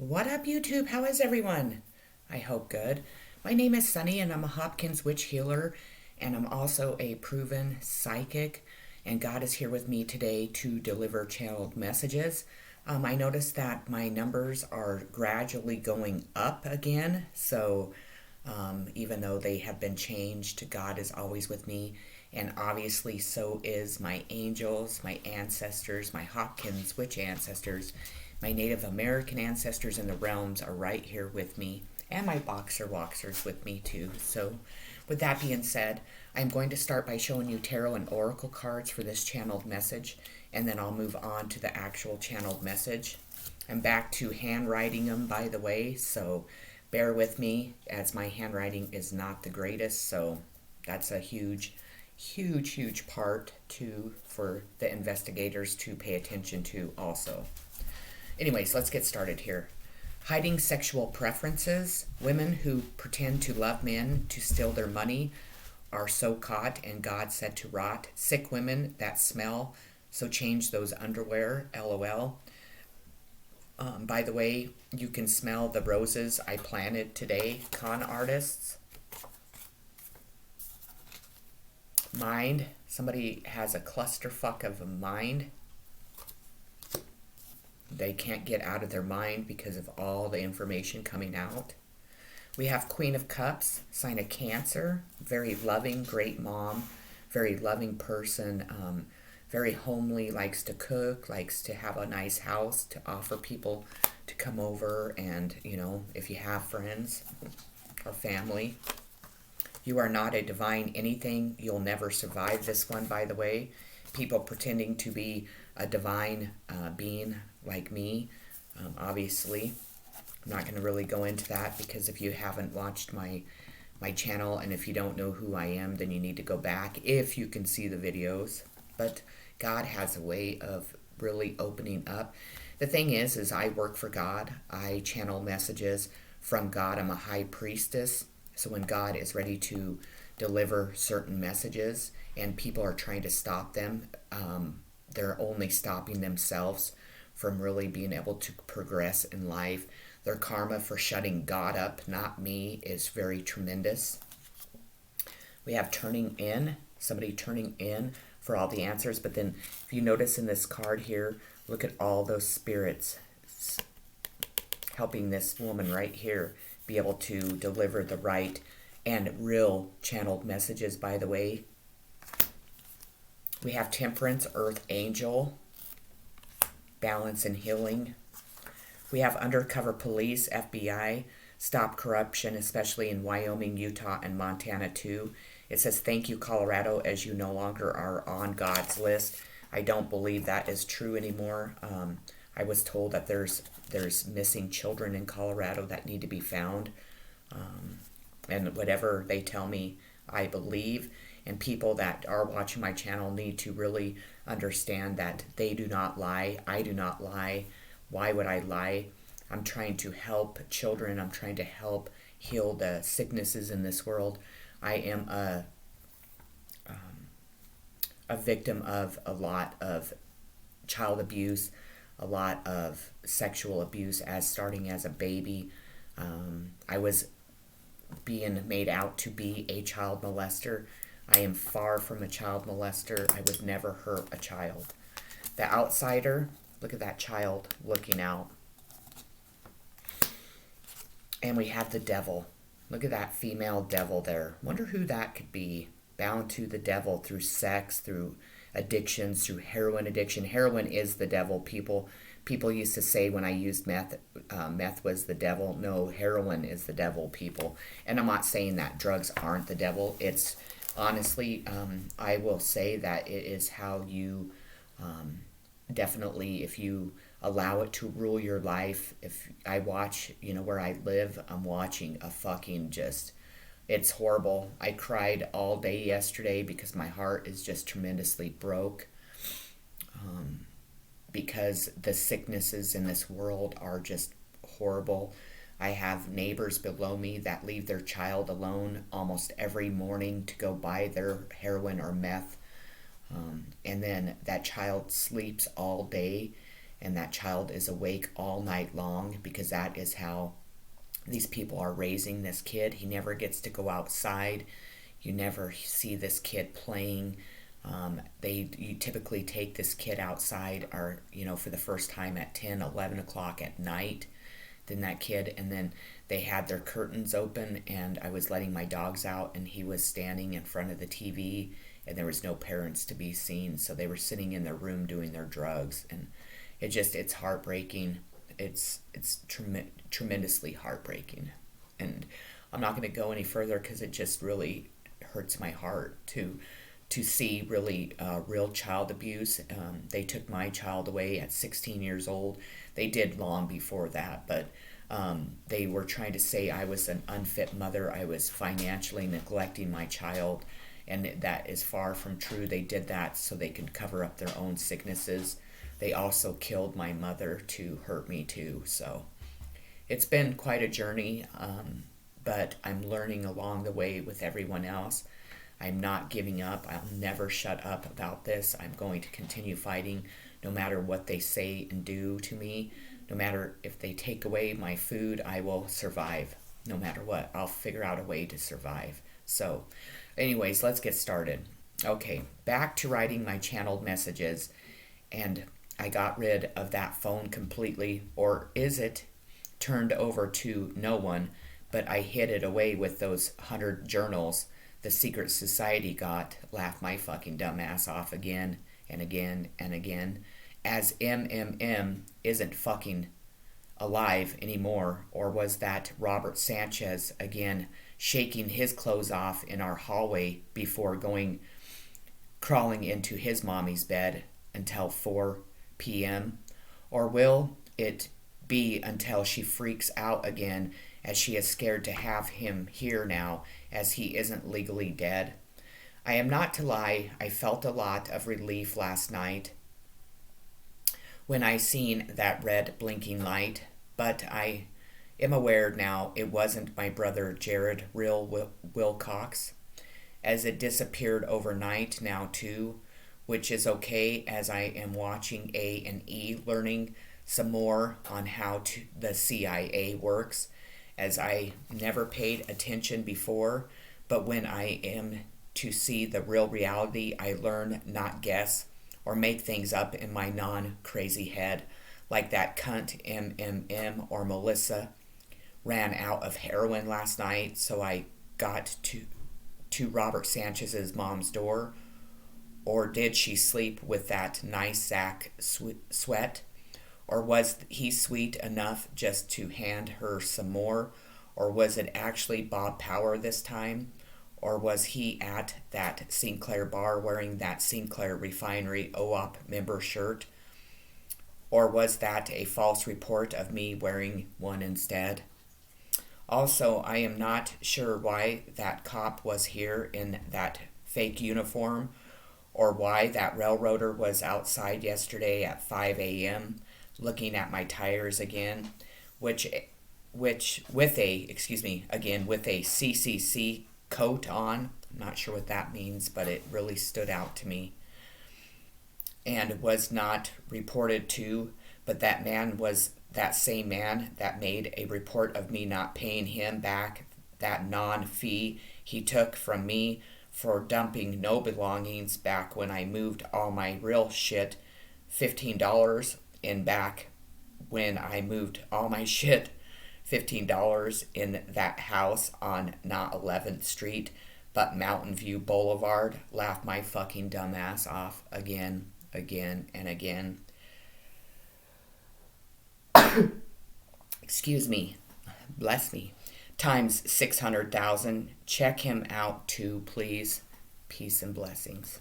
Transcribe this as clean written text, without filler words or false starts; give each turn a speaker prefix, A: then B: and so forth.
A: What up, YouTube? How is everyone? I hope good. My name is Sunny, and I'm a Hopkins witch healer, and I'm also a proven psychic. And God is here with me today to deliver channeled messages. I noticed that my numbers are gradually going up again, so even though they have been changed, God is always with me. And obviously, so is my angels, my ancestors, my Hopkins witch ancestors. My Native American ancestors in the realms are right here with me, and my boxer walkers with me too. So, with that being said, I'm going to start by showing you tarot and oracle cards for this channeled message, and then I'll move on to the actual channeled message. I'm back to handwriting them, by the way, so bear with me as my handwriting is not the greatest, so that's a huge part for the investigators to pay attention to also. Anyways, let's get started here. Hiding sexual preferences. Women who pretend to love men to steal their money are so caught, and God said to rot. Sick women that smell, so change those underwear, LOL. By the way, you can smell the roses I planted today, con artists. Mind. Somebody has a clusterfuck of a mind. They can't get out of their mind because of all the information coming out. We have Queen of Cups, sign of Cancer, very loving, great mom, very loving person, very homely, likes to cook, likes to have a nice house to offer people to come over, and, you know, if you have friends or family. You are not a divine anything. You'll never survive this one, by the way. People pretending to be a divine being like me, obviously. I'm not going to really go into that because if you haven't watched my channel and if you don't know who I am, then you need to go back if you can see the videos. But God has a way of really opening up. The thing is I work for God. I channel messages from God. I'm a high priestess. So when God is ready to deliver certain messages and people are trying to stop them, they're only stopping themselves from really being able to progress in life. Their karma for shutting God up, not me, is very tremendous. We have turning in, somebody turning in for all the answers. But then if you notice in this card here, look at all those spirits helping this woman right here be able to deliver the right and real channeled messages, by the way. We have Temperance, Earth Angel, Balance and Healing. We have Undercover Police, FBI, Stop Corruption, especially in Wyoming, Utah, and Montana too. It says, thank you, Colorado, as you no longer are on God's list. I don't believe that is true anymore. I was told that there's missing children in Colorado that need to be found. And whatever they tell me, I believe. And people that are watching my channel need to really understand that they do not lie. I do not lie. Why would I lie? I'm trying to help children. I'm trying to help heal the sicknesses in this world. I am a victim of a lot of child abuse, a lot of sexual abuse starting as a baby. I was being made out to be a child molester. I am far from a child molester. I would never hurt a child. The outsider, look at that child looking out. And we have the devil. Look at that female devil there. Wonder who that could be. Bound to the devil through sex, through addictions, through heroin addiction. Heroin is the devil. People used to say when I used meth, meth was the devil. No, heroin is the devil, people. And I'm not saying that drugs aren't the devil. It's honestly, I will say that it is how you, definitely, if you allow it to rule your life. If I watch, you know, where I live, I'm watching a fucking just, it's horrible. I cried all day yesterday because my heart is just tremendously broke. Because the sicknesses in this world are just horrible. I have neighbors below me that leave their child alone almost every morning to go buy their heroin or meth. And then that child sleeps all day and that child is awake all night long because that is how these people are raising this kid. He never gets to go outside. You never see this kid playing. You typically take this kid outside, or for the first time at 10, 11 o'clock at night. Then that kid, and then they had their curtains open, and I was letting my dogs out, and he was standing in front of the TV, and there was no parents to be seen, so they were sitting in their room doing their drugs, and it's heartbreaking. It's tremendously heartbreaking, and I'm not going to go any further because it just really hurts my heart to see really real child abuse. They took my child away at 16 years old. They did long before that, but they were trying to say I was an unfit mother. I was financially neglecting my child, and that is far from true. They did that so they could cover up their own sicknesses. They also killed my mother to hurt me too. So it's been quite a journey, but I'm learning along the way with everyone else. I'm not giving up. I'll never shut up about this. I'm going to continue fighting no matter what they say and do to me. No matter if they take away my food, I will survive. No matter what, I'll figure out a way to survive. So, anyways, let's get started. Okay, back to writing my channeled messages. And I got rid of that phone completely, or is it turned over to no one, but I hid it away with those 100 journals the secret society got. Laugh my fucking dumb ass off again and again and again, as MMM isn't fucking alive anymore. Or was that Robert Sanchez again shaking his clothes off in our hallway before crawling into his mommy's bed until 4 p.m.? Or will it be until she freaks out again, as she is scared to have him here now, as he isn't legally dead? I am not to lie, I felt a lot of relief last night when I seen that red blinking light, but I am aware now it wasn't my brother Jared Real Wilcox, as it disappeared overnight now too, which is okay, as I am watching A&E learning some more on how the CIA works, as I never paid attention before, but when I am to see the real reality, I learn, not guess, or make things up in my non-crazy head, like that cunt MMM or Melissa ran out of heroin last night, so I got to Robert Sanchez's mom's door. Or did she sleep with that nice sack sweat? Or was he sweet enough just to hand her some more? Or was it actually Bob Power this time? Or was he at that Sinclair bar wearing that Sinclair Refinery OOP member shirt? Or was that a false report of me wearing one instead? Also, I am not sure why that cop was here in that fake uniform, or why that railroader was outside yesterday at 5 a.m. looking at my tires again, with a CCC coat on. I'm not sure what that means, but it really stood out to me. And was not reported to, but that man was that same man that made a report of me not paying him back that non-fee he took from me for dumping no belongings back when I moved all my real shit, $15 in back when I moved all my shit, $15 in that house on not 11th Street, but Mountain View Boulevard. Laugh my fucking dumb ass off again, and again. Excuse me. Bless me. Times 600,000. Check him out too, please. Peace and blessings.